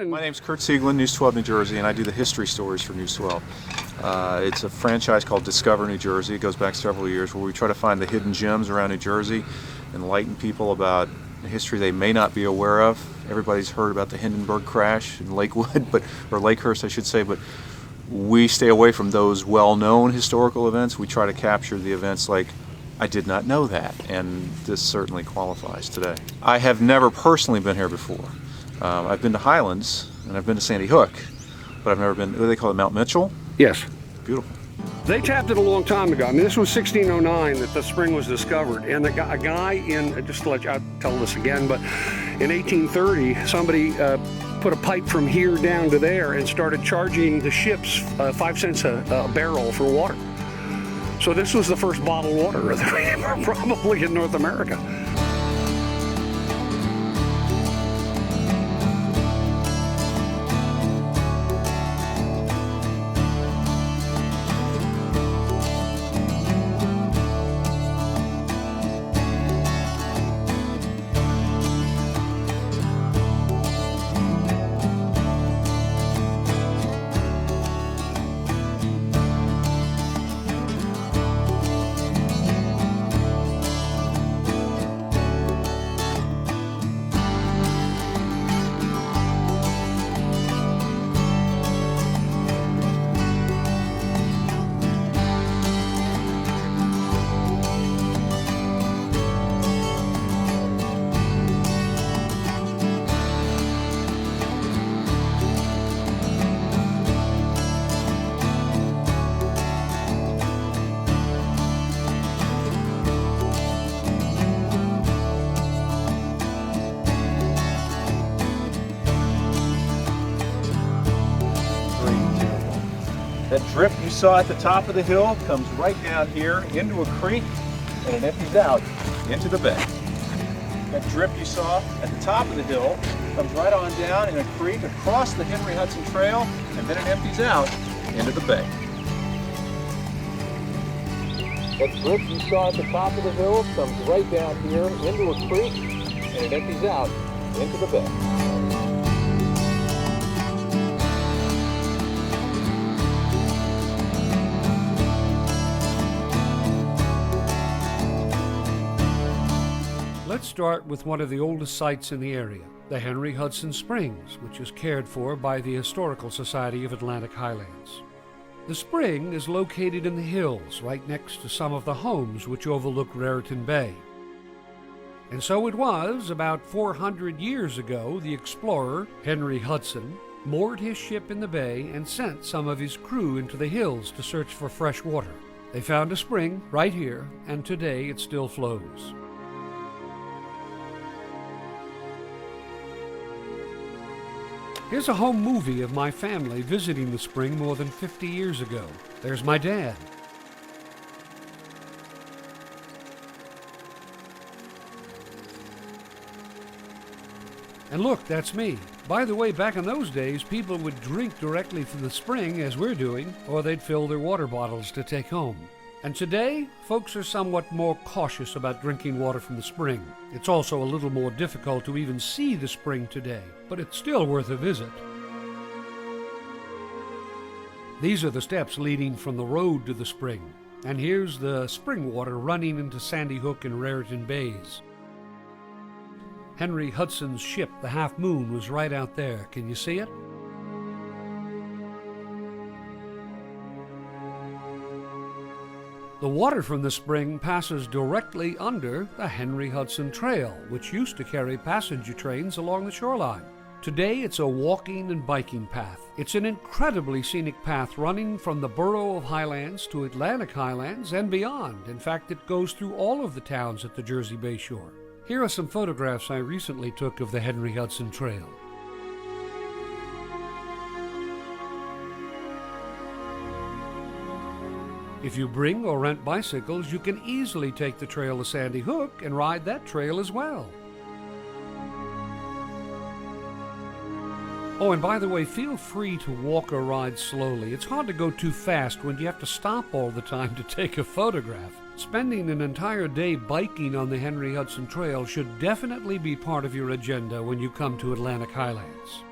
My name's Kurt Sieglin, News 12 New Jersey, and I do the history stories for News 12. It's a franchise called Discover New Jersey. It goes back several years, where we try to find the hidden gems around New Jersey, enlighten people about history they may not be aware of. Everybody's heard about the Hindenburg crash in Lakewood, or Lakehurst, I should say, but we stay away from those well-known historical events. We try to capture the events like, I did not know that, and this certainly qualifies today. I have never personally been here before. I've been to Highlands, and I've been to Sandy Hook, but I've never been, what do they call it, Mount Mitchell? Yes. Beautiful. They tapped it a long time ago. I mean, this was 1609 that the spring was discovered, and a guy in, just to let you, I'll tell this again, but in 1830, somebody put a pipe from here down to there and started charging the ships 5 cents a barrel for water. So this was the first bottled water probably in North America. That drip you saw at the top of the hill comes right down here into a creek, and it empties out into the bay. That drip you saw at the top of the hill comes right on down in a creek across the Henry Hudson Trail, and then it empties out into the bay. That drip you saw at the top of the hill comes right down here into a creek, and it empties out into the bay. Let's start with one of the oldest sites in the area, the Henry Hudson Springs, which is cared for by the Historical Society of Atlantic Highlands. The spring is located in the hills right next to some of the homes which overlook Raritan Bay. And so it was, about 400 years ago, the explorer, Henry Hudson, moored his ship in the bay and sent some of his crew into the hills to search for fresh water. They found a spring right here, and today it still flows. Here's a home movie of my family visiting the spring more than 50 years ago. There's my dad. And look, that's me. By the way, back in those days, people would drink directly from the spring, as we're doing, or they'd fill their water bottles to take home. And today, folks are somewhat more cautious about drinking water from the spring. It's also a little more difficult to even see the spring today, but it's still worth a visit. These are the steps leading from the road to the spring, and here's the spring water running into Sandy Hook and Raritan Bays. Henry Hudson's ship, the Half Moon, was right out there. Can you see it? The water from the spring passes directly under the Henry Hudson Trail, which used to carry passenger trains along the shoreline. Today, it's a walking and biking path. It's an incredibly scenic path running from the borough of Highlands to Atlantic Highlands and beyond. In fact, it goes through all of the towns at the Jersey Bay shore. Here are some photographs I recently took of the Henry Hudson Trail. If you bring or rent bicycles, you can easily take the trail to Sandy Hook and ride that trail as well. Oh, and by the way, feel free to walk or ride slowly. It's hard to go too fast when you have to stop all the time to take a photograph. Spending an entire day biking on the Henry Hudson Trail should definitely be part of your agenda when you come to Atlantic Highlands.